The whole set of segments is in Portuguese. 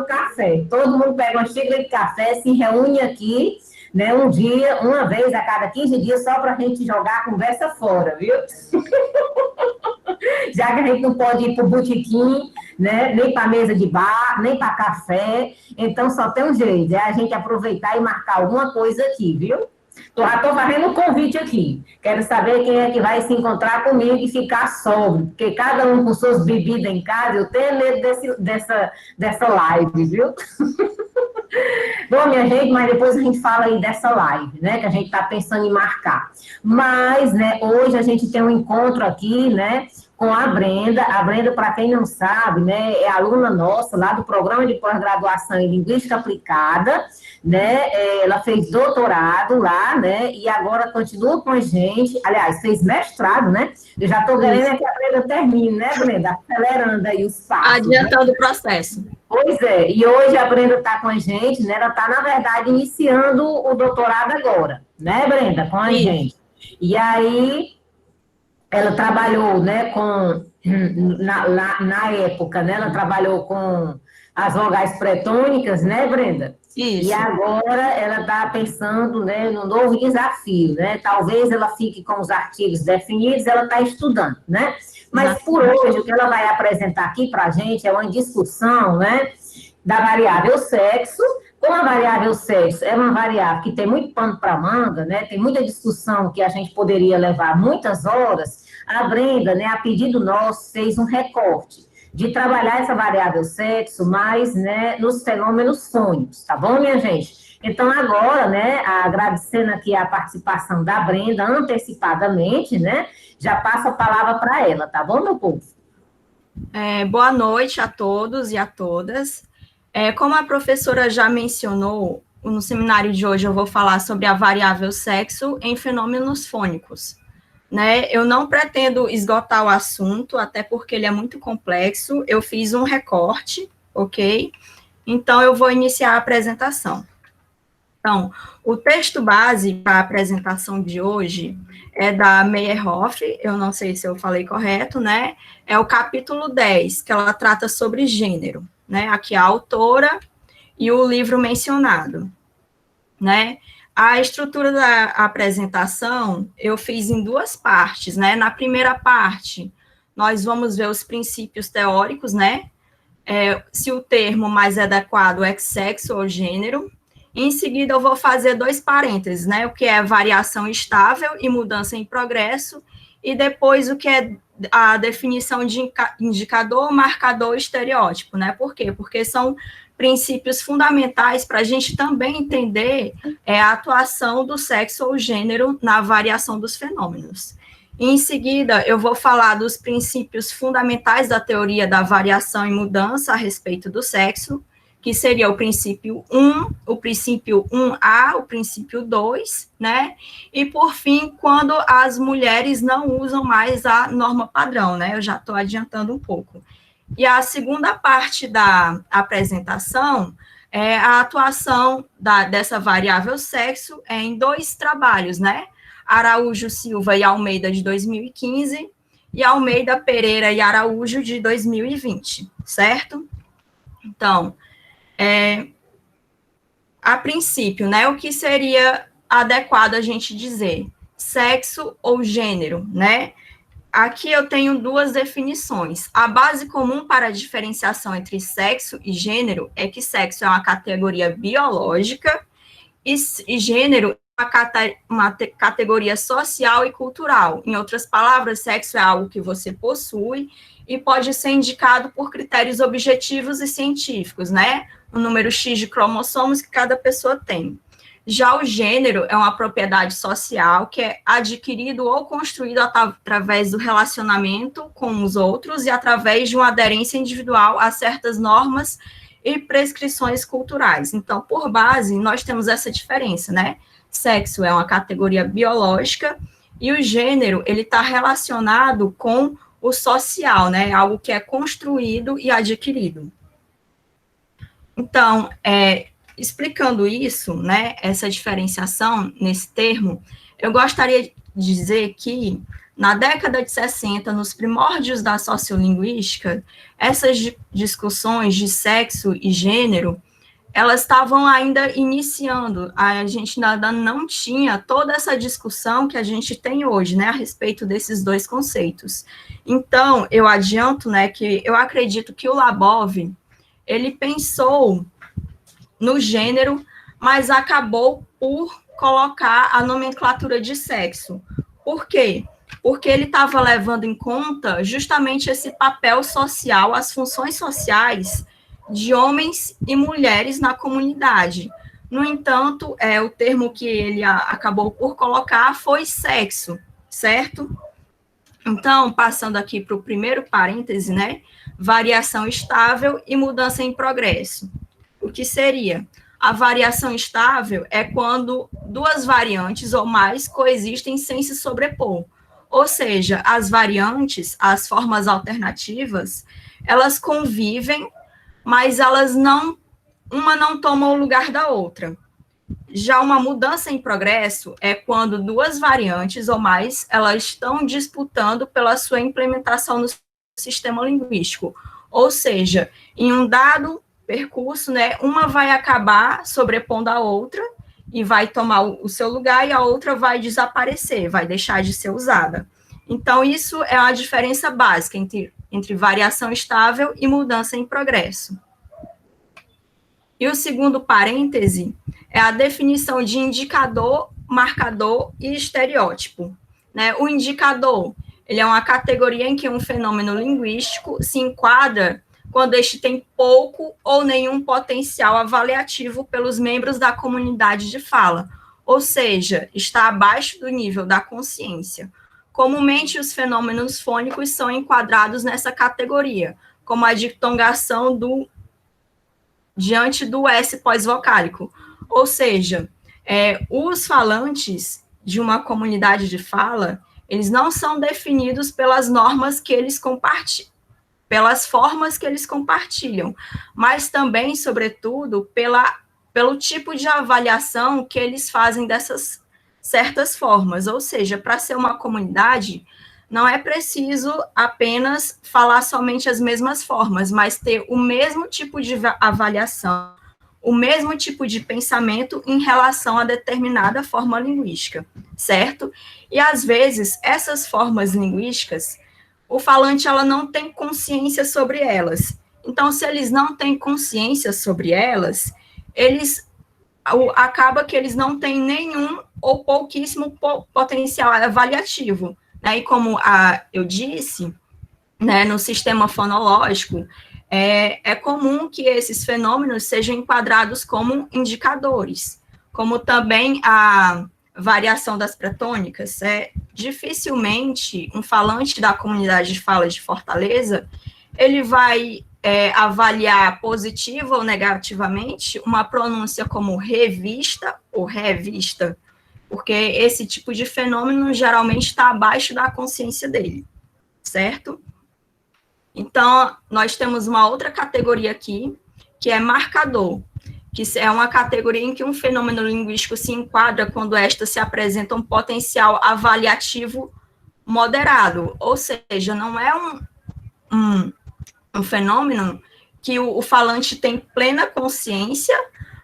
o café. Todo mundo pega uma xícara de café, se reúne aqui, né, um dia, uma vez a cada 15 dias, só para a gente jogar a conversa fora, viu? Já que a gente não pode ir para o botequim, né, nem para mesa de bar, nem para café, então só tem um jeito, é a gente aproveitar e marcar alguma coisa aqui, viu? Já estou fazendo um convite aqui. Quero saber quem é que vai se encontrar comigo e ficar sóbrio, porque cada um com suas bebidas em casa, eu tenho medo dessa live, viu? Bom, minha gente, mas depois a gente fala aí dessa live, né, que a gente está pensando em marcar. Mas, né, hoje a gente tem um encontro aqui, né, com a Brenda. A Brenda, para quem não sabe, né, é aluna nossa lá do Programa de Pós-Graduação em Linguística Aplicada, né, ela fez doutorado lá, né, e agora continua com a gente, aliás, fez mestrado, né, eu já estou querendo que a Brenda termine, né, Brenda, acelerando aí os passos. Adiantando, né, o processo. Pois é, e hoje a Brenda está com a gente, né, ela está, na verdade, iniciando o doutorado agora, né, Brenda, com a gente. E aí, ela trabalhou, né, na época, né, ela trabalhou com as vogais pretônicas, né, Brenda? Isso. E agora ela está pensando, né, num novo desafio, né? Talvez ela fique com os artigos definidos, ela está estudando, né? Mas por hoje o que ela vai apresentar aqui para a gente é uma discussão, né, da variável sexo. Como a variável sexo é uma variável que tem muito pano para manga, né? Tem muita discussão que a gente poderia levar muitas horas. A Brenda, né, a pedido nosso, fez um recorte de trabalhar essa variável sexo, mas, né, nos fenômenos fônicos, tá bom, minha gente? Então, agora, né, agradecendo aqui a participação da Brenda antecipadamente, né, já passo a palavra para ela, tá bom, meu povo? Boa noite a todos e a todas. Como a professora já mencionou, no seminário de hoje eu vou falar sobre a variável sexo em fenômenos fônicos. Né? Eu não pretendo esgotar o assunto, até porque ele é muito complexo. Eu fiz um recorte, ok? Então, eu vou iniciar a apresentação. Então, o texto base para a apresentação de hoje é da Meyerhoff, eu não sei se eu falei correto, né? É o capítulo 10, que ela trata sobre gênero, né? Aqui a autora e o livro mencionado, né? A estrutura da apresentação eu fiz em duas partes, né? Na primeira parte, nós vamos ver os princípios teóricos, né? Se o termo mais adequado é sexo ou gênero. Em seguida, eu vou fazer dois parênteses, né? O que é variação estável e mudança em progresso, e depois o que é a definição de indicador, marcador, estereótipo, né? Por quê? Porque são princípios fundamentais para a gente também entender a atuação do sexo ou gênero na variação dos fenômenos. Em seguida, eu vou falar dos princípios fundamentais da teoria da variação e mudança a respeito do sexo, que seria o princípio 1, o princípio 1A, o princípio 2, né? E, por fim, quando as mulheres não usam mais a norma padrão, né? Eu já estou adiantando um pouco. E a segunda parte da apresentação é a atuação dessa variável sexo em dois trabalhos, né? Araújo, Silva e Almeida, de 2015, e Almeida, Pereira e Araújo, de 2020, certo? Então, a princípio, né, o que seria adequado a gente dizer? Sexo ou gênero, né? Aqui eu tenho duas definições. A base comum para a diferenciação entre sexo e gênero é que sexo é uma categoria biológica e gênero é uma categoria social e cultural. Em outras palavras, sexo é algo que você possui e pode ser indicado por critérios objetivos e científicos, né? O número X de cromossomos que cada pessoa tem. Já o gênero é uma propriedade social que é adquirido ou construído através do relacionamento com os outros e através de uma aderência individual a certas normas e prescrições culturais. Então, por base, nós temos essa diferença, né? Sexo é uma categoria biológica e o gênero, ele está relacionado com o social, né? Algo que é construído e adquirido. Então, explicando isso, né, essa diferenciação nesse termo, eu gostaria de dizer que na década de 60, nos primórdios da sociolinguística, essas discussões de sexo e gênero, elas estavam ainda iniciando, a gente ainda não tinha toda essa discussão que a gente tem hoje, né, a respeito desses dois conceitos. Então, eu adianto, né, que eu acredito que o Labov, ele pensou no gênero, mas acabou por colocar a nomenclatura de sexo. Por quê? Porque ele estava levando em conta justamente esse papel social, as funções sociais de homens e mulheres na comunidade. No entanto, o termo que ele acabou por colocar foi sexo, certo? Então, passando aqui para o primeiro parêntese, né? Variação estável e mudança em progresso. O que seria? A variação estável é quando duas variantes ou mais coexistem sem se sobrepor. Ou seja, as variantes, as formas alternativas, elas convivem, mas elas não, uma não toma o lugar da outra. Já uma mudança em progresso é quando duas variantes ou mais, elas estão disputando pela sua implementação no sistema linguístico. Ou seja, em um dado percurso, né, uma vai acabar sobrepondo a outra e vai tomar o seu lugar e a outra vai desaparecer, vai deixar de ser usada. Então, isso é a diferença básica entre variação estável e mudança em progresso. E o segundo parêntese é a definição de indicador, marcador e estereótipo. Né? O indicador, ele é uma categoria em que um fenômeno linguístico se enquadra quando este tem pouco ou nenhum potencial avaliativo pelos membros da comunidade de fala, ou seja, está abaixo do nível da consciência. Comumente, os fenômenos fônicos são enquadrados nessa categoria, como a ditongação diante do S pós-vocálico. Ou seja, os falantes de uma comunidade de fala, eles não são definidos pelas normas que eles compartilham, pelas formas que eles compartilham, mas também, sobretudo, pelo tipo de avaliação que eles fazem dessas certas formas. Ou seja, para ser uma comunidade, não é preciso apenas falar somente as mesmas formas, mas ter o mesmo tipo de avaliação, o mesmo tipo de pensamento em relação a determinada forma linguística, certo? E, às vezes, essas formas linguísticas, o falante ela não tem consciência sobre elas. Então, se eles não têm consciência sobre elas, acaba que eles não têm nenhum ou pouquíssimo potencial avaliativo. Né? E como eu disse, né, no sistema fonológico, é comum que esses fenômenos sejam enquadrados como indicadores, como também a variação das pretônicas. Dificilmente um falante da comunidade de fala de Fortaleza, ele vai avaliar positiva ou negativamente uma pronúncia como revista ou revista, porque esse tipo de fenômeno geralmente está abaixo da consciência dele, certo? Então, nós temos uma outra categoria aqui, que é marcador, que é uma categoria em que um fenômeno linguístico se enquadra quando esta se apresenta um potencial avaliativo moderado, ou seja, não é um fenômeno que o falante tem plena consciência,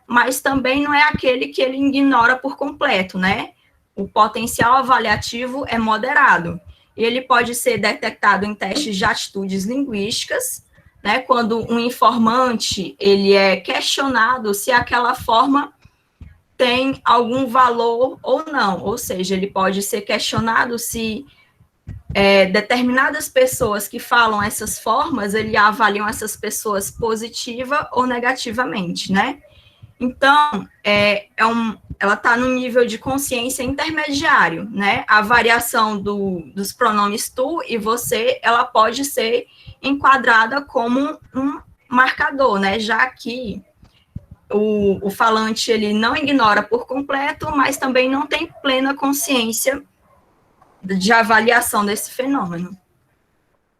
mas também não é aquele que ele ignora por completo, né? O potencial avaliativo é moderado. E ele pode ser detectado em testes de atitudes linguísticas, né? Quando um informante ele é questionado se aquela forma tem algum valor ou não. Ou seja, ele pode ser questionado se determinadas pessoas que falam essas formas, ele avaliam essas pessoas positiva ou negativamente, né? Então, ela está no nível de consciência intermediário, né? A variação dos pronomes tu e você, ela pode ser enquadrada como um marcador, né? Já que o falante, ele não ignora por completo, mas também não tem plena consciência de avaliação desse fenômeno.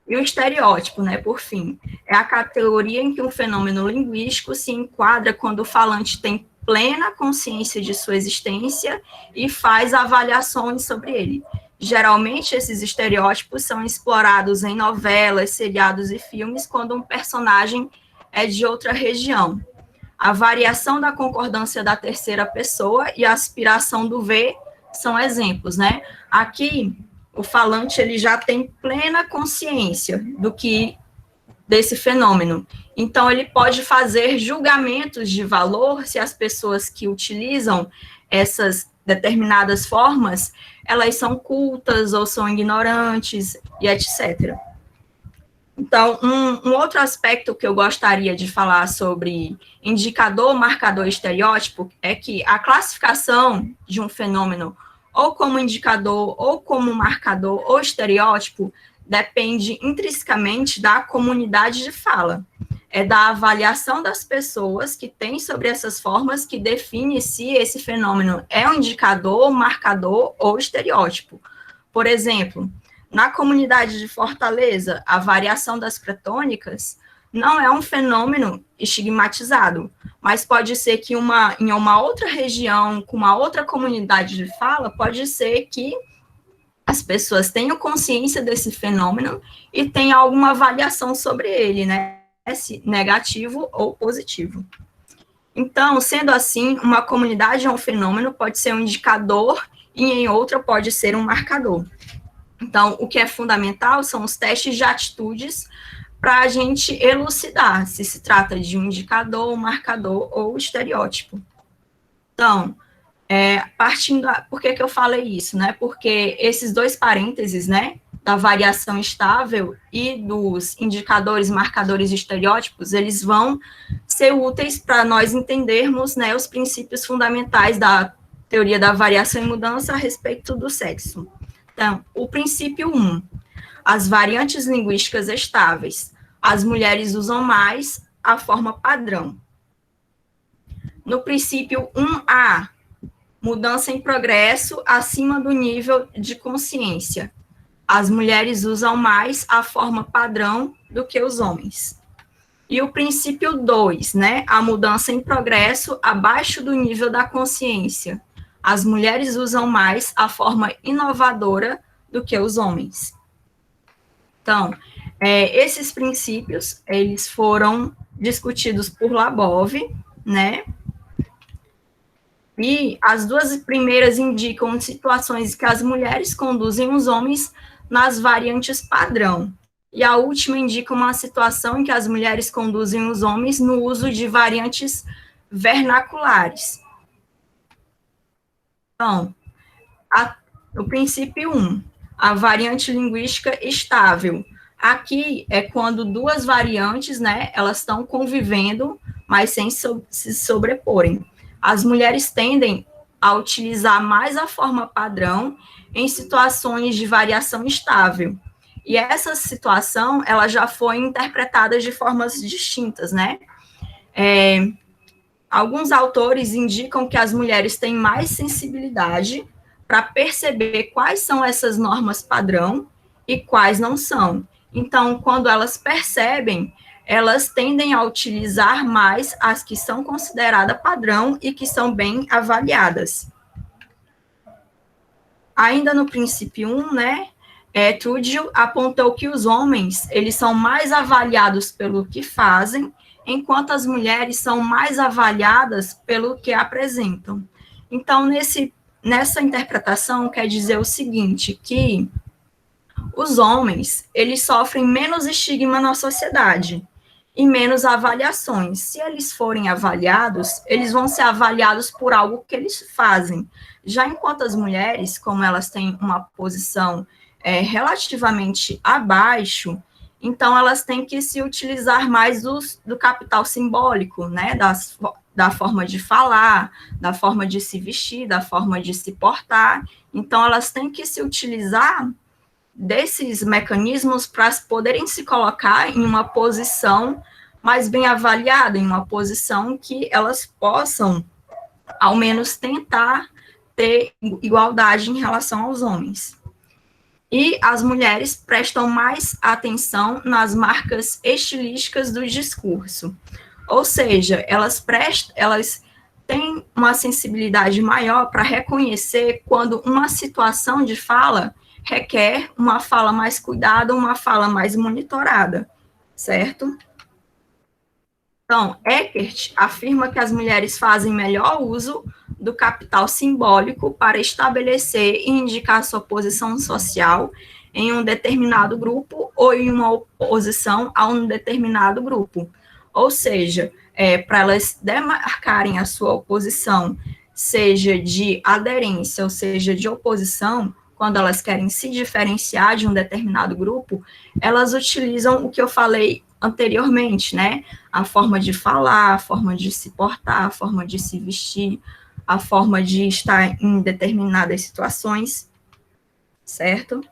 E o estereótipo, né, por fim, é a categoria em que um fenômeno linguístico se enquadra quando o falante tem plena consciência de sua existência e faz avaliações sobre ele. Geralmente, esses estereótipos são explorados em novelas, seriados e filmes quando um personagem é de outra região. A variação da concordância da terceira pessoa e a aspiração do ver são exemplos, né? Aqui, o falante ele já tem plena consciência desse fenômeno. Então, ele pode fazer julgamentos de valor se as pessoas que utilizam essas determinadas formas, elas são cultas ou são ignorantes e etc. Então, um outro aspecto que eu gostaria de falar sobre indicador, marcador e estereótipo é que a classificação de um fenômeno ou como indicador, ou como marcador, ou estereótipo, depende intrinsecamente da comunidade de fala. É da avaliação das pessoas que têm sobre essas formas que define se esse fenômeno é um indicador, marcador ou estereótipo. Por exemplo, na comunidade de Fortaleza, a variação das pretônicas não é um fenômeno estigmatizado, mas pode ser que em uma outra região, com uma outra comunidade de fala, pode ser que as pessoas tenham consciência desse fenômeno e tenham alguma avaliação sobre ele, né? Se negativo ou positivo. Então, sendo assim, uma comunidade é um fenômeno, pode ser um indicador e em outra pode ser um marcador. Então, o que é fundamental são os testes de atitudes para a gente elucidar se se trata de um indicador, marcador ou estereótipo. Então, por que eu falei isso, né? Porque esses dois parênteses, né, da variação estável e dos indicadores, marcadores e estereótipos, eles vão ser úteis para nós entendermos, né, os princípios fundamentais da teoria da variação e mudança a respeito do sexo. Então, o princípio 1, as variantes linguísticas estáveis. As mulheres usam mais a forma padrão. No princípio 1A, mudança em progresso acima do nível de consciência. As mulheres usam mais a forma padrão do que os homens. E o princípio 2, né, a mudança em progresso abaixo do nível da consciência. As mulheres usam mais a forma inovadora do que os homens. Então, esses princípios, eles foram discutidos por Labov, né? E as duas primeiras indicam situações que as mulheres conduzem os homens nas variantes padrão. E a última indica uma situação em que as mulheres conduzem os homens no uso de variantes vernaculares. Então, o princípio 1, a variante linguística estável. Aqui é quando duas variantes, né, elas estão convivendo, mas sem se sobreporem. As mulheres tendem a utilizar mais a forma padrão em situações de variação estável. E essa situação, ela já foi interpretada de formas distintas, né? Alguns autores indicam que as mulheres têm mais sensibilidade para perceber quais são essas normas padrão e quais não são. Então, quando elas percebem, elas tendem a utilizar mais as que são consideradas padrão e que são bem avaliadas. Ainda no princípio 1, né, Trudgill apontou que os homens, eles são mais avaliados pelo que fazem, enquanto as mulheres são mais avaliadas pelo que apresentam. Então, nessa interpretação, quer dizer o seguinte, que os homens, eles sofrem menos estigma na sociedade e menos avaliações. Se eles forem avaliados, eles vão ser avaliados por algo que eles fazem. Já enquanto as mulheres, como elas têm uma posição relativamente abaixo, então elas têm que se utilizar mais do capital simbólico, né, da forma de falar, da forma de se vestir, da forma de se portar. Então elas têm que se utilizar desses mecanismos para poderem se colocar em uma posição mais bem avaliada, em uma posição que elas possam, ao menos, tentar ter igualdade em relação aos homens. E as mulheres prestam mais atenção nas marcas estilísticas do discurso, ou seja, elas têm uma sensibilidade maior para reconhecer quando uma situação de fala requer uma fala mais cuidada, uma fala mais monitorada, certo? Então, Eckert afirma que as mulheres fazem melhor uso do capital simbólico para estabelecer e indicar sua posição social em um determinado grupo ou em uma oposição a um determinado grupo. Ou seja, para elas demarcarem a sua oposição, seja de aderência ou seja de oposição, quando elas querem se diferenciar de um determinado grupo, elas utilizam o que eu falei anteriormente, né? A forma de falar, a forma de se portar, a forma de se vestir, a forma de estar em determinadas situações, certo?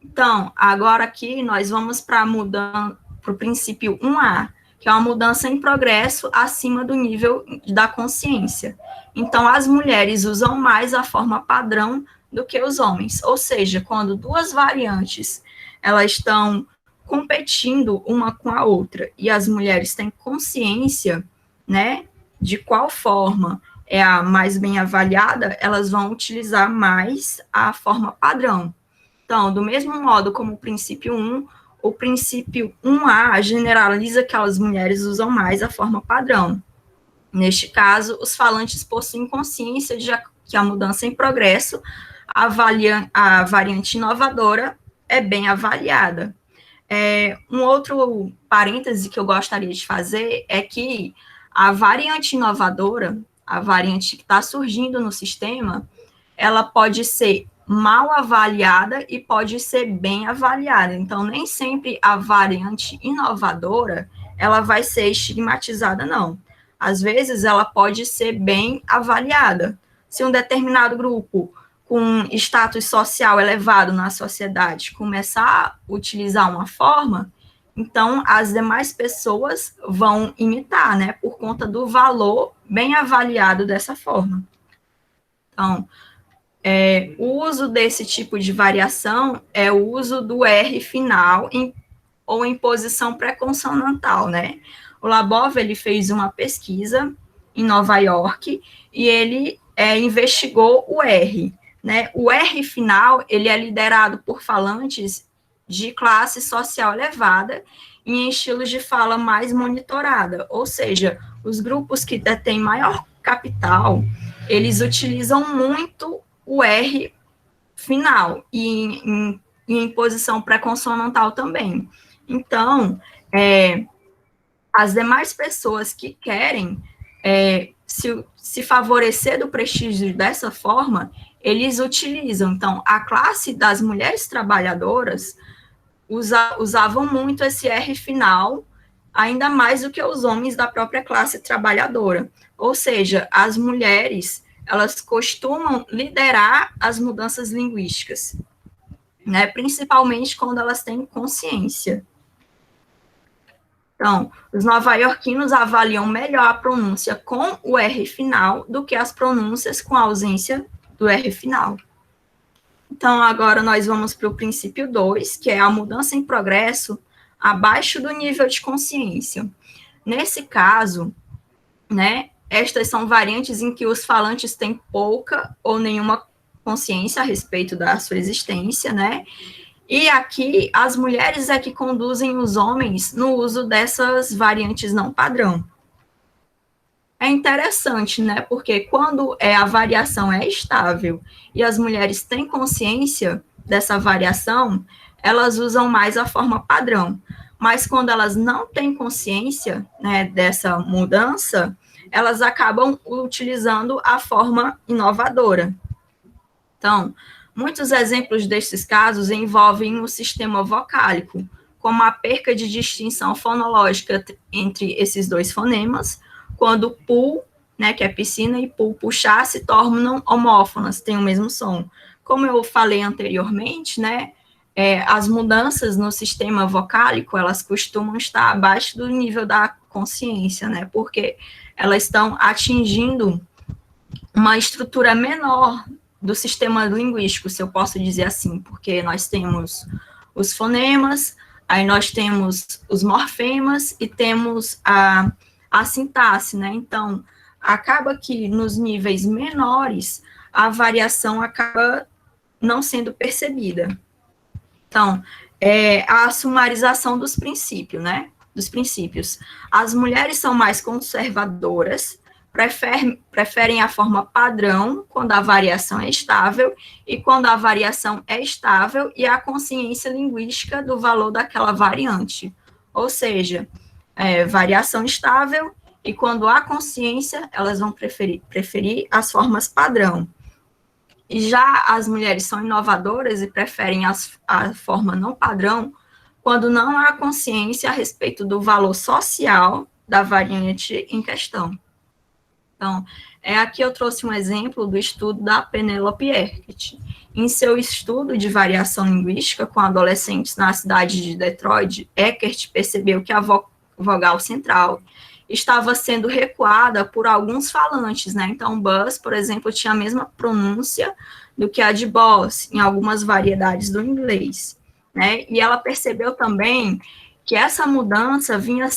Então, agora aqui nós vamos para o princípio 1A, que é uma mudança em progresso acima do nível da consciência. Então, as mulheres usam mais a forma padrão do que os homens, ou seja, quando duas variantes elas estão competindo uma com a outra e as mulheres têm consciência, né, de qual forma é a mais bem avaliada, elas vão utilizar mais a forma padrão. Então, do mesmo modo como o princípio 1, o princípio 1A generaliza que as mulheres usam mais a forma padrão. Neste caso, os falantes possuem consciência de que a mudança em progresso, a variante inovadora, é bem avaliada. Um outro parêntese que eu gostaria de fazer é que a variante inovadora, a variante que está surgindo no sistema, ela pode ser mal avaliada e pode ser bem avaliada. Então, nem sempre a variante inovadora, ela vai ser estigmatizada, não. Às vezes, ela pode ser bem avaliada. Se um determinado grupo com status social elevado na sociedade começar a utilizar uma forma, então as demais pessoas vão imitar, né, por conta do valor bem avaliado dessa forma. Então, o uso desse tipo de variação é o uso do R final ou em posição pré-consonantal, né? O Labov, ele fez uma pesquisa em Nova York e ele investigou o R, né? O R final, ele é liderado por falantes de classe social elevada e em estilos de fala mais monitorada, ou seja, os grupos que detêm maior capital, eles utilizam muito o R final e em posição pré-consonantal também. Então, as demais pessoas que querem se favorecer do prestígio dessa forma, eles utilizam. Então, a classe das mulheres trabalhadoras usavam muito esse R final, ainda mais do que os homens da própria classe trabalhadora. Ou seja, as mulheres, elas costumam liderar as mudanças linguísticas, né? Principalmente quando elas têm consciência. Então, os nova-iorquinos avaliam melhor a pronúncia com o R final do que as pronúncias com a ausência do R final. Então, agora nós vamos para o princípio 2, que é a mudança em progresso abaixo do nível de consciência. Nesse caso, né, estas são variantes em que os falantes têm pouca ou nenhuma consciência a respeito da sua existência, né? E aqui, as mulheres é que conduzem os homens no uso dessas variantes não padrão. É interessante, né? Porque quando a variação é estável e as mulheres têm consciência dessa variação, elas usam mais a forma padrão. Mas quando elas não têm consciência, né, dessa mudança, elas acabam utilizando a forma inovadora. Então, muitos exemplos desses casos envolvem o sistema vocálico, como a perca de distinção fonológica entre esses dois fonemas, quando pu, né, que é piscina, e pu, puxar, se tornam homófonas, têm o mesmo som. Como eu falei anteriormente, né, as mudanças no sistema vocálico, elas costumam estar abaixo do nível da consciência, né, porque elas estão atingindo uma estrutura menor do sistema linguístico, se eu posso dizer assim, porque nós temos os fonemas, aí nós temos os morfemas e temos a sintaxe, né? Então, acaba que nos níveis menores, a variação acaba não sendo percebida. Então, a sumarização dos princípios, né? Dos princípios. As mulheres são mais conservadoras, preferem a forma padrão quando a variação é estável, e quando a variação é estável e a consciência linguística do valor daquela variante. Ou seja, variação estável, e quando há consciência, elas vão preferir as formas padrão. E já as mulheres são inovadoras e preferem a forma não padrão quando não há consciência a respeito do valor social da variante em questão. Então, aqui eu trouxe um exemplo do estudo da Penelope Eckert. Em seu estudo de variação linguística com adolescentes na cidade de Detroit, Eckert percebeu que a vogal central estava sendo recuada por alguns falantes, né? Então, bus, por exemplo, tinha a mesma pronúncia do que a de boss, em algumas variedades do inglês, né? E ela percebeu também que essa mudança vinha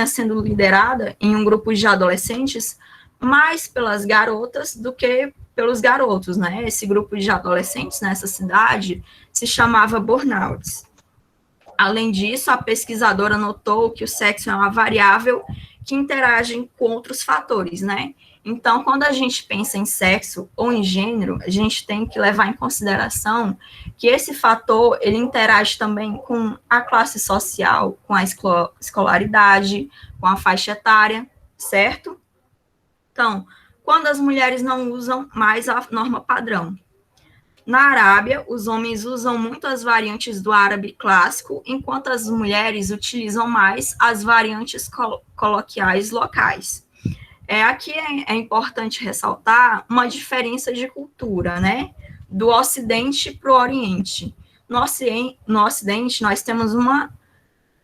sendo liderada em um grupo de adolescentes mais pelas garotas do que pelos garotos, né? Esse grupo de adolescentes nessa cidade se chamava burnouts. Além disso, a pesquisadora notou que o sexo é uma variável que interage com outros fatores, né? Então, quando a gente pensa em sexo ou em gênero, a gente tem que levar em consideração que esse fator, ele interage também com a classe social, com a escolaridade, com a faixa etária, certo? Então, quando as mulheres não usam mais a norma padrão. Na Arábia, os homens usam muito as variantes do árabe clássico, enquanto as mulheres utilizam mais as variantes coloquiais locais. Aqui é importante ressaltar uma diferença de cultura, né? Do Ocidente para o Oriente. No Ocidente, nós temos uma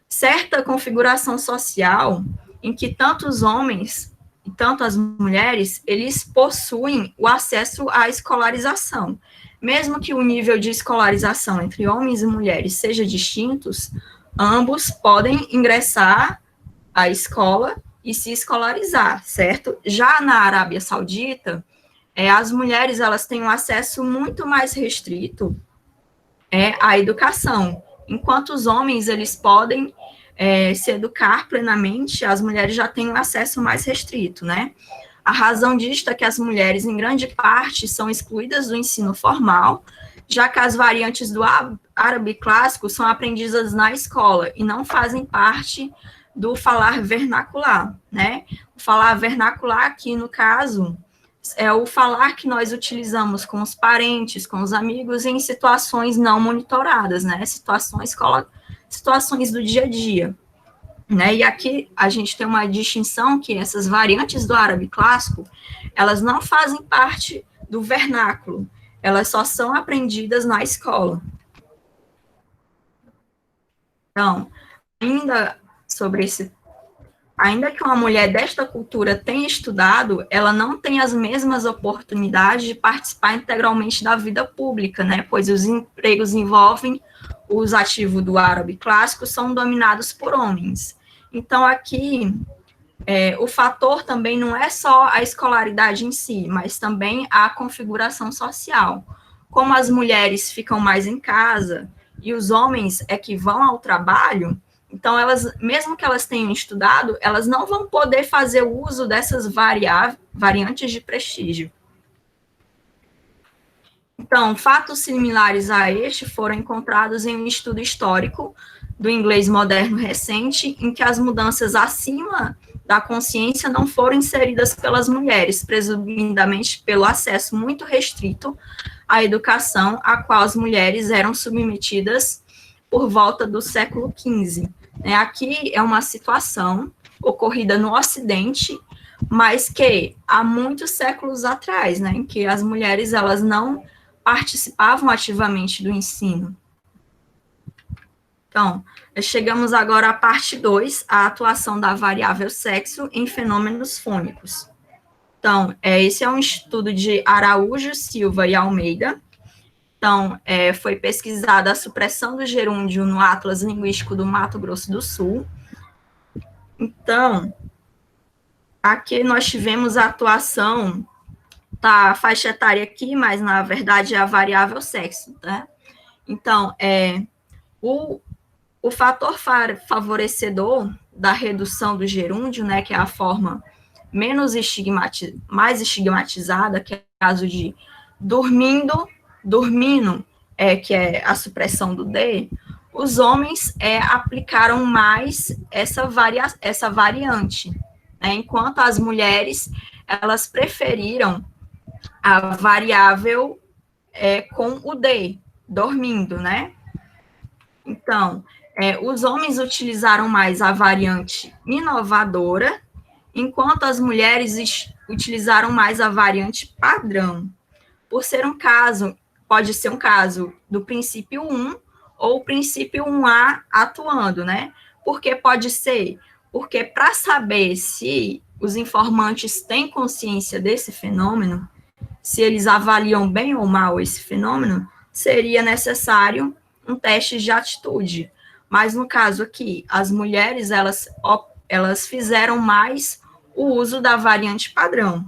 certa configuração social em que tanto os homens e tanto as mulheres, eles possuem o acesso à escolarização. Mesmo que o nível de escolarização entre homens e mulheres seja distintos, ambos podem ingressar à escola e se escolarizar, certo? Já na Arábia Saudita, as mulheres elas têm um acesso muito mais restrito à educação, enquanto os homens eles podem se educar plenamente, as mulheres já têm um acesso mais restrito, né? A razão disto é que as mulheres, em grande parte, são excluídas do ensino formal, já que as variantes do árabe clássico são aprendidas na escola e não fazem parte do falar vernacular, né? O falar vernacular aqui, no caso, é o falar que nós utilizamos com os parentes, com os amigos, em situações não monitoradas, né? Situações do dia a dia. Né? E aqui a gente tem uma distinção que essas variantes do árabe clássico, elas não fazem parte do vernáculo, elas só são aprendidas na escola. Então, ainda que uma mulher desta cultura tenha estudado, ela não tem as mesmas oportunidades de participar integralmente da vida pública, né? Pois os empregos envolvem os ativos do árabe clássico são dominados por homens. Então, aqui, o fator também não é só a escolaridade em si, mas também a configuração social. Como as mulheres ficam mais em casa e os homens é que vão ao trabalho, então, mesmo que elas tenham estudado, elas não vão poder fazer uso dessas variantes de prestígio. Então, fatos similares a este foram encontrados em um estudo histórico do inglês moderno recente, em que as mudanças acima da consciência não foram inseridas pelas mulheres, presumidamente pelo acesso muito restrito à educação, a qual as mulheres eram submetidas por volta do século XV. Aqui é uma situação ocorrida no Ocidente, mas que há muitos séculos atrás, né, em que as mulheres elas não participavam ativamente do ensino. Então, chegamos agora à parte 2, a atuação da variável sexo em fenômenos fônicos. Então, esse é um estudo de Araújo, Silva e Almeida. Então, foi pesquisada a supressão do gerúndio no Atlas Linguístico do Mato Grosso do Sul. Então, aqui nós tivemos a atuação botar a faixa etária aqui, mas na verdade é a variável sexo, tá? Então, o fator favorecedor da redução do gerúndio, né, que é a forma mais estigmatizada, que é o caso de dormindo, que é a supressão do D, os homens aplicaram mais essa variante, né, enquanto as mulheres, elas preferiram a variável com o D, dormindo, né? Então, os homens utilizaram mais a variante inovadora, enquanto as mulheres utilizaram mais a variante padrão. Por ser pode ser um caso do princípio 1 ou o princípio 1A atuando, né? Porque pode ser, porque para saber se os informantes têm consciência desse fenômeno, se eles avaliam bem ou mal esse fenômeno, seria necessário um teste de atitude. Mas no caso aqui, as mulheres, elas fizeram mais o uso da variante padrão.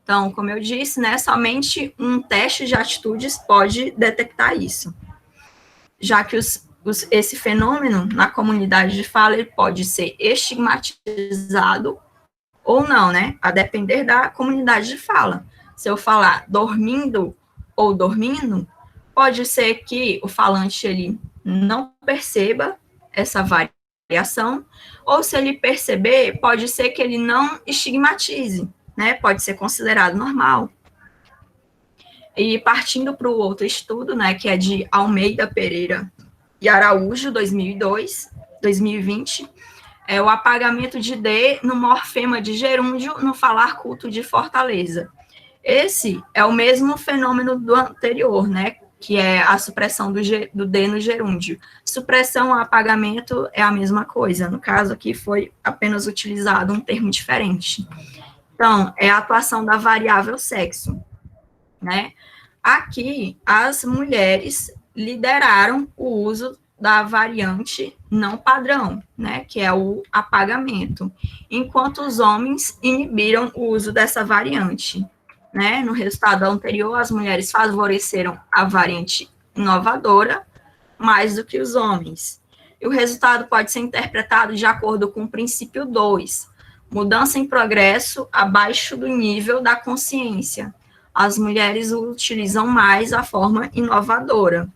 Então, como eu disse, né, somente um teste de atitudes pode detectar isso. Já que esse fenômeno na comunidade de fala, ele pode ser estigmatizado ou não, né, a depender da comunidade de fala. Se eu falar dormindo ou dormindo, pode ser que o falante ele não perceba essa variação, ou se ele perceber, pode ser que ele não estigmatize, né? Pode ser considerado normal. E partindo para o outro estudo, né, que é de Almeida Pereira e Araújo, 2020, é o apagamento de D no morfema de gerúndio no falar culto de Fortaleza. Esse é o mesmo fenômeno do anterior, né, que é a supressão do D no gerúndio. Supressão ou apagamento é a mesma coisa, no caso aqui foi apenas utilizado um termo diferente. Então, é a atuação da variável sexo, né? Aqui, as mulheres lideraram o uso da variante não padrão, né, que é o apagamento, enquanto os homens inibiram o uso dessa variante, né? No resultado anterior, as mulheres favoreceram a variante inovadora mais do que os homens. E o resultado pode ser interpretado de acordo com o princípio 2, mudança em progresso abaixo do nível da consciência. As mulheres utilizam mais a forma inovadora.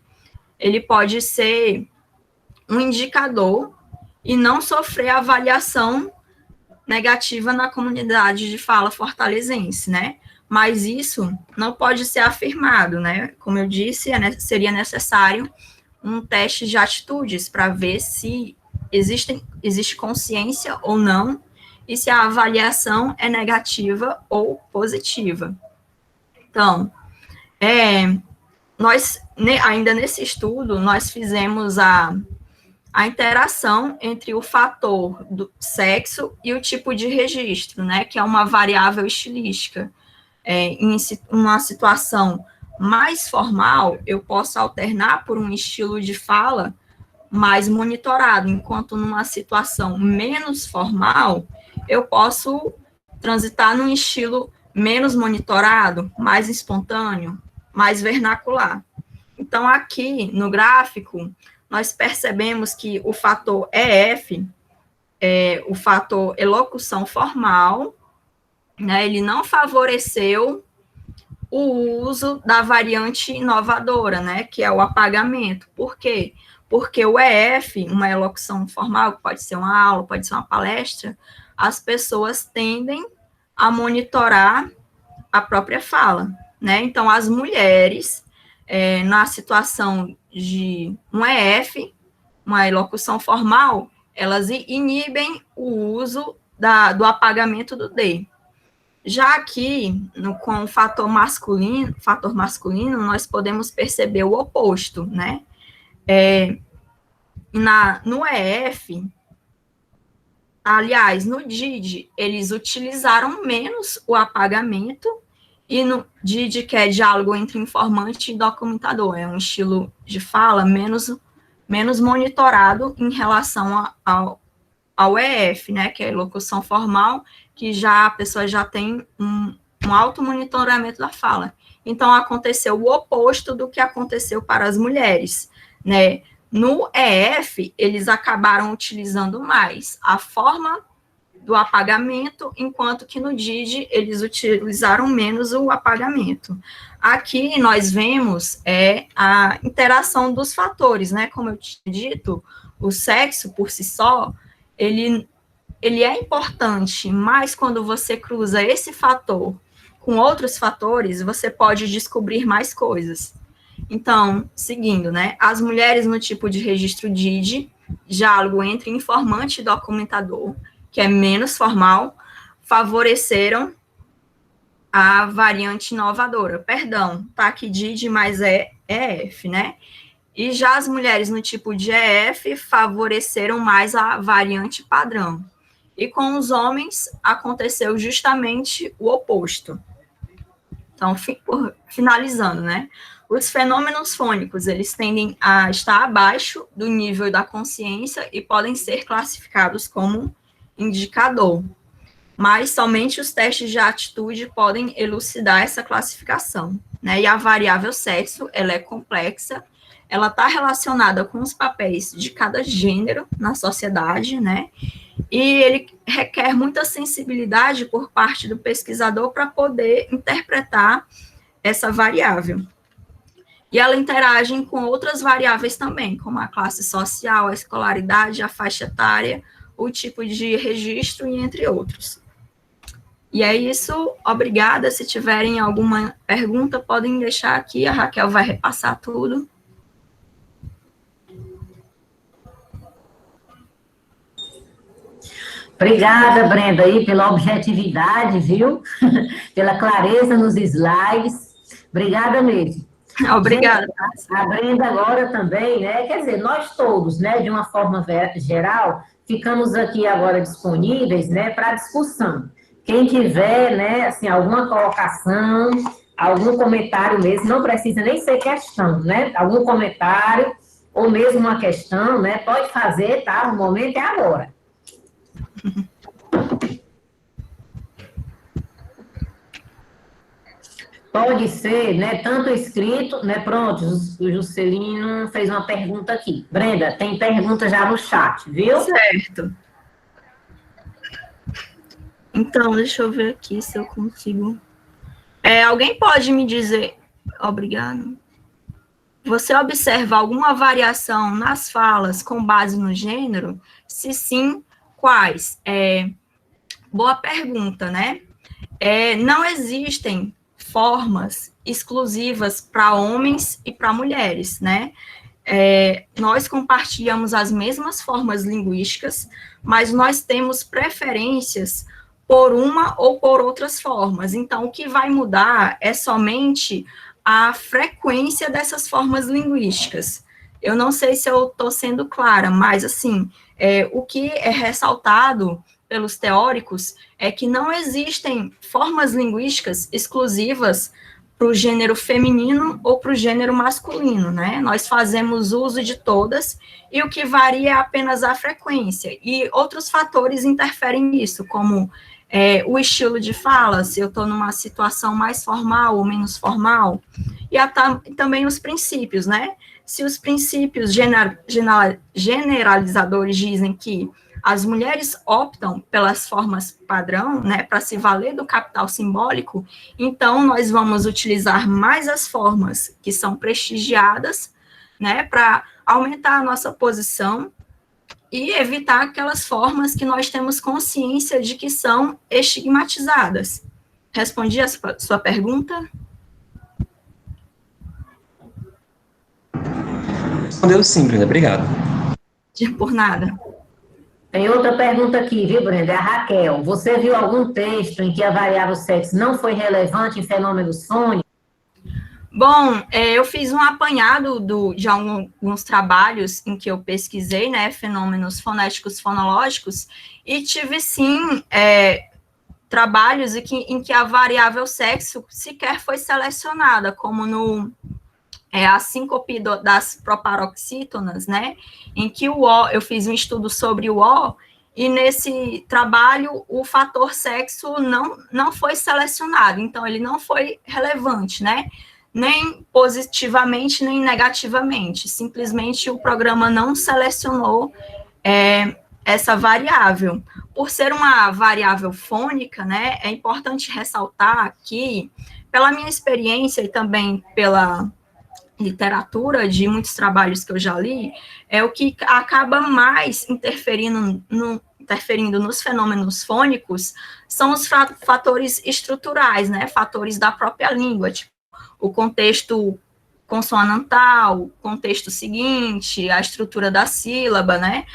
Ele pode ser um indicador e não sofrer avaliação negativa na comunidade de fala fortalezense, né? Mas isso não pode ser afirmado, né? Como eu disse, seria necessário um teste de atitudes para ver se existe consciência ou não e se a avaliação é negativa ou positiva. Então, nós, ainda nesse estudo, nós fizemos a interação entre o fator do sexo e o tipo de registro, né, que é uma variável estilística. Em uma situação mais formal, eu posso alternar por um estilo de fala mais monitorado, enquanto numa situação menos formal, eu posso transitar num estilo menos monitorado, mais espontâneo, mais vernacular. Então, aqui no gráfico, nós percebemos que o fator EF, o fator elocução formal, né, ele não favoreceu o uso da variante inovadora, né, que é o apagamento. Por quê? Porque o EF, uma elocução formal, pode ser uma aula, pode ser uma palestra, as pessoas tendem a monitorar a própria fala, né? Então, as mulheres, na situação de um EF, uma elocução formal, elas inibem o uso do apagamento do D. Já aqui, com o fator masculino, nós podemos perceber o oposto, né? No EF, aliás, no DID, eles utilizaram menos o apagamento, e no DID, que é diálogo entre informante e documentador, é um estilo de fala menos monitorado em relação ao EF, né, que é elocução formal, que já a pessoa já tem um automonitoramento da fala. Então, aconteceu o oposto do que aconteceu para as mulheres, né? No EF, eles acabaram utilizando mais a forma do apagamento, enquanto que no DID eles utilizaram menos o apagamento. Aqui nós vemos a interação dos fatores, né? Como eu tinha dito, o sexo por si só, ele é importante, mas quando você cruza esse fator com outros fatores, você pode descobrir mais coisas. Então, seguindo, né? As mulheres no tipo de registro DID, diálogo entre informante e documentador, que é menos formal, favoreceram a variante inovadora. Perdão, tá aqui DID, mas é EF, né? E já as mulheres no tipo de EF favoreceram mais a variante padrão. E com os homens aconteceu justamente o oposto. Então, finalizando, né? Os fenômenos fônicos, eles tendem a estar abaixo do nível da consciência e podem ser classificados como indicador. Mas somente os testes de atitude podem elucidar essa classificação, né? E a variável sexo, ela é complexa, ela está relacionada com os papéis de cada gênero na sociedade, né? E ele requer muita sensibilidade por parte do pesquisador para poder interpretar essa variável. E ela interage com outras variáveis também, como a classe social, a escolaridade, a faixa etária, o tipo de registro e entre outros. E é isso, obrigada. Se tiverem alguma pergunta, podem deixar aqui, a Raquel vai repassar tudo. Obrigada, Brenda, aí, pela objetividade, viu? Pela clareza nos slides. Obrigada mesmo. Obrigada. Gente, a Brenda agora também, né? Quer dizer, nós todos, né, de uma forma geral, ficamos aqui agora disponíveis, né, para discussão. Quem tiver, né, assim, alguma colocação, algum comentário mesmo, não precisa nem ser questão, né? Algum comentário ou mesmo uma questão, né? Pode fazer, tá? O momento é agora. Pode ser, né, tanto escrito, né, pronto, o Juscelino fez uma pergunta aqui. Brenda, tem pergunta já no chat, viu? Certo. Então, deixa eu ver aqui se eu consigo. Alguém pode me dizer, obrigado. Você observa alguma variação nas falas com base no gênero? Se sim, quais? Boa pergunta, né? Não existem formas exclusivas para homens e para mulheres, né? Nós compartilhamos as mesmas formas linguísticas, mas nós temos preferências por uma ou por outras formas. Então, o que vai mudar é somente a frequência dessas formas linguísticas. Eu não sei se eu estou sendo clara, mas, assim, o que é ressaltado pelos teóricos é que não existem formas linguísticas exclusivas para o gênero feminino ou para o gênero masculino, né? Nós fazemos uso de todas e o que varia é apenas a frequência. E outros fatores interferem nisso, como o estilo de fala, se eu estou numa situação mais formal ou menos formal, e também os princípios, né? Se os princípios generalizadores dizem que as mulheres optam pelas formas padrão, né, para se valer do capital simbólico, então nós vamos utilizar mais as formas que são prestigiadas, né, para aumentar a nossa posição e evitar aquelas formas que nós temos consciência de que são estigmatizadas. Respondi a sua pergunta? Respondeu sim, Brenda, obrigado. Por nada. Tem outra pergunta aqui, viu, Brenda? É a Raquel. Você viu algum texto em que a variável sexo não foi relevante em fenômenos fônicos? Bom, eu fiz um apanhado de alguns trabalhos em que eu pesquisei, né, fenômenos fonéticos fonológicos, e tive, sim, trabalhos em que a variável sexo sequer foi selecionada, como a síncope das proparoxítonas, né, em que o O, eu fiz um estudo sobre o O, e nesse trabalho o fator sexo não foi selecionado, então ele não foi relevante, né? Nem positivamente, nem negativamente, simplesmente o programa não selecionou essa variável. Por ser uma variável fônica, né, é importante ressaltar que, pela minha experiência e também pela literatura de muitos trabalhos que eu já li, é o que acaba mais interferindo nos fenômenos fônicos são os fatores estruturais, né, fatores da própria língua, tipo o contexto consonantal, o contexto seguinte, a estrutura da sílaba, né,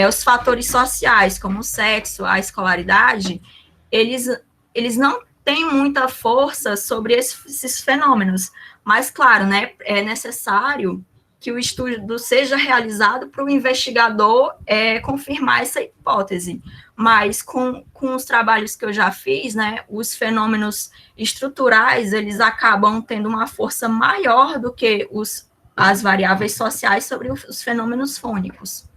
os fatores sociais, como o sexo, a escolaridade, eles não têm muita força sobre esses fenômenos, mas, claro, né, é necessário que o estudo seja realizado para o investigador confirmar essa hipótese. Mas, com os trabalhos que eu já fiz, né, os fenômenos estruturais, eles acabam tendo uma força maior do que as variáveis sociais sobre os fenômenos fônicos.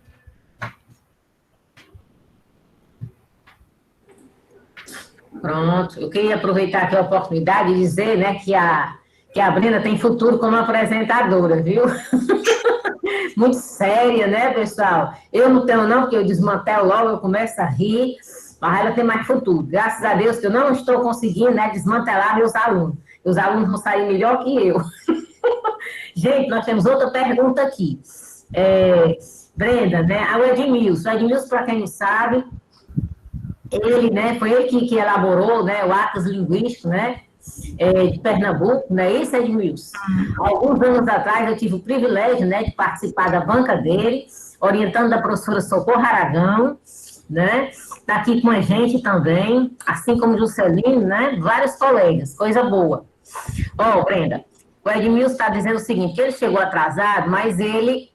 Pronto, eu queria aproveitar aqui a oportunidade e dizer, né, que a Brenda tem futuro como apresentadora, viu? Muito séria, né, pessoal? Eu não tenho não, porque eu desmantelo logo, eu começo a rir, mas ela tem mais futuro. Graças a Deus que eu não estou conseguindo, né, desmantelar meus alunos. Os alunos vão sair melhor que eu. Gente, nós temos outra pergunta aqui. Brenda, né, o Edmilson, para quem não sabe, ele, né, foi ele que elaborou, né, o Atlas Linguístico, né, de Pernambuco, né, esse é Edmilson. Alguns anos atrás eu tive o privilégio, né, de participar da banca dele, orientando a professora Socorro Aragão, né, está aqui com a gente também, assim como Juscelino, né, vários colegas, coisa boa. Brenda, o Edmilson está dizendo o seguinte, que ele chegou atrasado, mas ele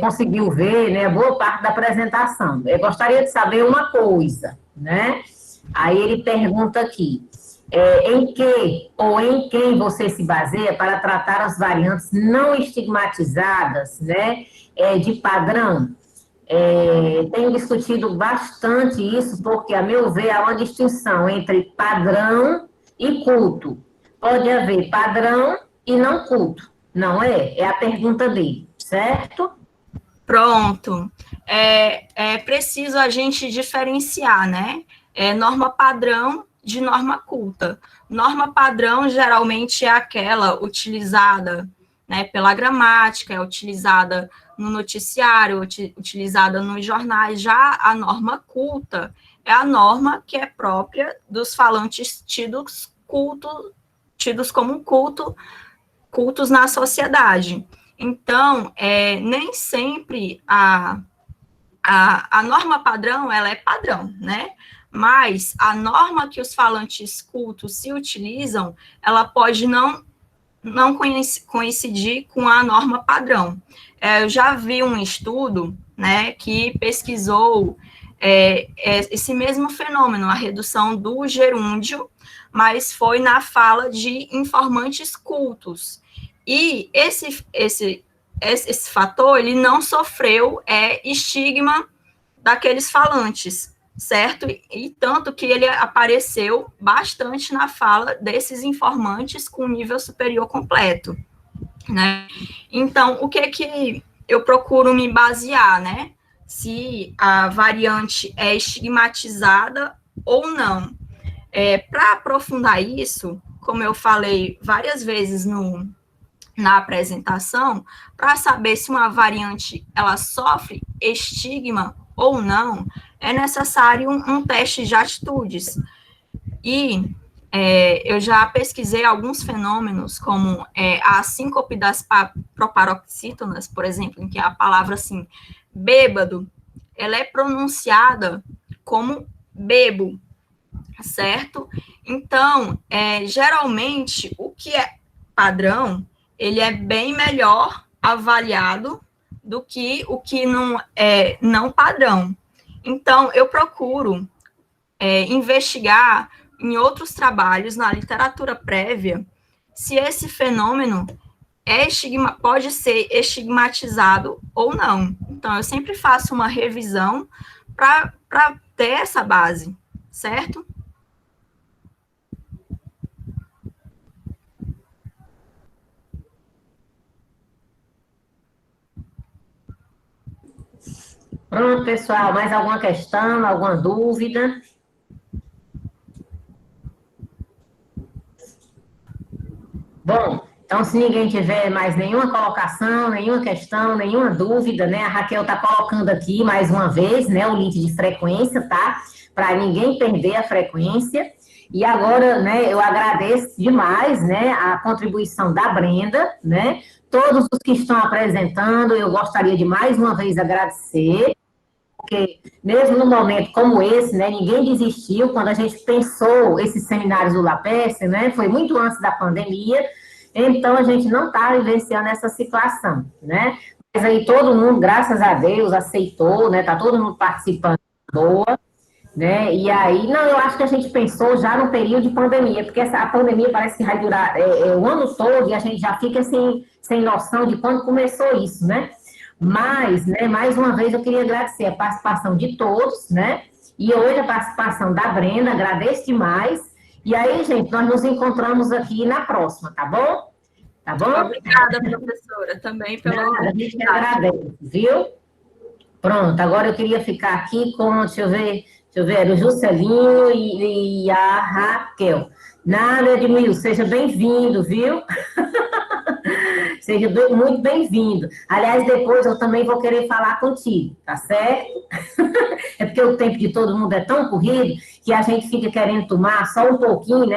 conseguiu ver, né, boa parte da apresentação. Eu gostaria de saber uma coisa, né? Aí ele pergunta aqui, em que ou em quem você se baseia para tratar as variantes não estigmatizadas, né, de padrão? Tenho discutido bastante isso, porque, a meu ver, há uma distinção entre padrão e culto. Pode haver padrão e não culto, não é? É a pergunta dele, certo? Pronto. É preciso a gente diferenciar, né? Norma padrão de norma culta. Norma padrão, geralmente, é aquela utilizada, né, pela gramática, é utilizada no noticiário, utilizada nos jornais. Já a norma culta é a norma que é própria dos falantes tidos como cultos na sociedade. Então, nem sempre a norma padrão, ela é padrão, né? Mas a norma que os falantes cultos se utilizam, ela pode não coincidir com a norma padrão. Eu já vi um estudo, né, que pesquisou esse mesmo fenômeno, a redução do gerúndio, mas foi na fala de informantes cultos. E esse fator, ele não sofreu estigma daqueles falantes, certo? E tanto que ele apareceu bastante na fala desses informantes com nível superior completo, né? Então, o que eu procuro me basear, né? Se a variante é estigmatizada ou não. Para aprofundar isso, como eu falei várias vezes na apresentação, para saber se uma variante ela sofre estigma ou não, é necessário um teste de atitudes. E eu já pesquisei alguns fenômenos, como a síncope das proparoxítonas, por exemplo, em que a palavra assim, bêbado, ela é pronunciada como bebo, certo? Então, geralmente, o que é padrão, ele é bem melhor avaliado do que o que não é não padrão. Então, eu procuro investigar em outros trabalhos, na literatura prévia, se esse fenômeno pode ser estigmatizado ou não. Então, eu sempre faço uma revisão para ter essa base, certo? Pronto, pessoal, mais alguma questão, alguma dúvida? Bom, então se ninguém tiver mais nenhuma colocação, nenhuma questão, nenhuma dúvida, né? A Raquel está colocando aqui mais uma vez, né, o link de frequência, tá? Para ninguém perder a frequência. E agora, né, eu agradeço demais, né, a contribuição da Brenda, né? Todos os que estão apresentando, eu gostaria de mais uma vez agradecer, porque mesmo num momento como esse, né, ninguém desistiu quando a gente pensou esses seminários do LAPES, né, foi muito antes da pandemia, então a gente não está vivenciando essa situação, né, mas aí todo mundo, graças a Deus, aceitou, né, tá todo mundo participando, boa, né, e aí, não, eu acho que a gente pensou já no período de pandemia, porque a pandemia parece que vai durar o ano todo e a gente já fica sem noção de quando começou isso, né, mas, né, mais uma vez eu queria agradecer a participação de todos, né? E hoje a participação da Brenda, agradeço demais. E aí, gente, nós nos encontramos aqui na próxima, tá bom? Tá bom? Obrigada, professora, também pela oportunidade. A gente agradece, viu? Pronto, agora eu queria ficar aqui com, deixa eu ver, o Juscelino e a Raquel. Nada, Edmil, seja bem-vindo, viu? Seja muito bem-vindo. Aliás, depois eu também vou querer falar contigo, tá certo? É porque o tempo de todo mundo é tão corrido que a gente fica querendo tomar só um pouquinho, né?